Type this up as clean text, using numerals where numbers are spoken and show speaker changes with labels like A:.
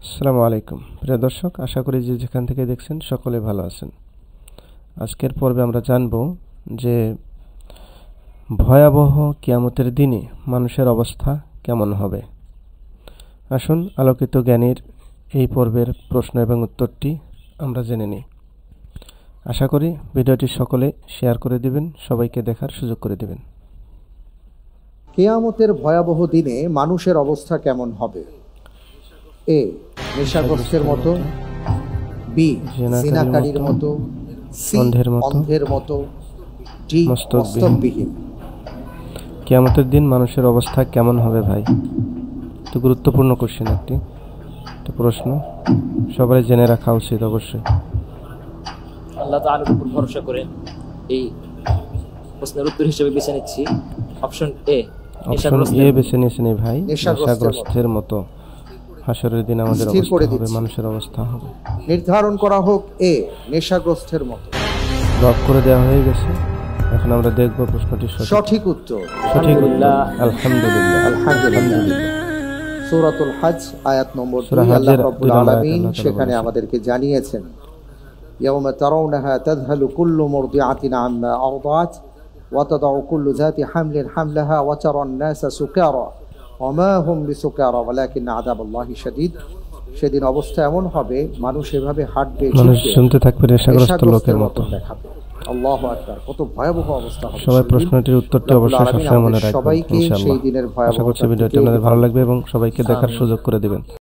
A: আসসালামু আলাইকুম প্রিয় দর্শক, আশা করি যে যেখান থেকে দেখছেন সকলে ভালো আছেন। আজকের পর্বে আমরা জানব যে ভয়াবহ কিয়ামতের দিনে মানুষের অবস্থা কেমন হবে। আসুন আলোকিত জ্ঞানীর এই পর্বের প্রশ্ন এবং উত্তরটি আমরা জেনে নিই। আশা করি ভিডিওটি সকলে শেয়ার করে দিবেন, সবাইকে দেখার সুযোগ করে দিবেন।
B: কিয়ামতের ভয়াবহ দিনে মানুষের অবস্থা কেমন হবে? এ, নেশাগ্রস্তের মতো, বি, জিনাকারীর মতো, সি, অন্ধের মতো, ডি, মস্তকবিহীন।
A: কিয়ামতের দিন মানুষের অবস্থা কেমন হবে ভাই? তো গুরুত্বপূর্ণ কোশ্চেন, একটি প্রশ্ন সবাই জেনে রাখা উচিত অবশ্যই।
C: আল্লাহ তাআলার উপর ভরসা করে এই প্রশ্নের উত্তর হিসেবে বেছে নিচ্ছি অপশন এ।
A: বেছে নিয়েছেন ভাই, নেশাগ্রস্তের মতো হাসরের দিন আমাদের অবস্থা হবে, মানুষের অবস্থা হবে।
B: নির্ধারণ করা হোক এ, নেশাগ্রস্তের মতো।
A: লক করে দেওয়া হয়ে গেছে। এখন আমরা দেখব প্রশ্নটির
B: সঠিক উত্তর।
A: আলহামদুলিল্লাহ।
B: সূরাতুল হজ আয়াত নম্বর 2 আল্লাহ রাব্বুল আলামিন সেখানে আমাদেরকে জানিয়েছেন, ইয়াউমা তারাউনাহা তাযহালু কুল্লু মুরদিআতিন আম্মা আরদাত ওয়া তাদাউ কুল্লু যাতি হামলিন হামলাহা ওয়া তারান নাসা সুকারা ওয়া মা হুম বিসুকারা ওয়ালাকিন আযাবাল্লাহি শাদীদ। সেদিন অবস্থা এমন হবে, মানুষ এভাবে হাঁটবে,
A: মানুষ শুনতে থাকবে নেশাগ্রস্ত লোকের মতো।
B: আল্লাহু আকবার, কত ভয়াবহ অবস্থা হবে।
A: সবাই প্রশ্নটির উত্তরটি অবশ্যই সবসময় মনে রাখবেন ইনশাআল্লাহ। আশা করছি ভিডিওটি আপনাদের ভালো লাগবে এবং সবাইকে দেখার সুযোগ করে দিবেন।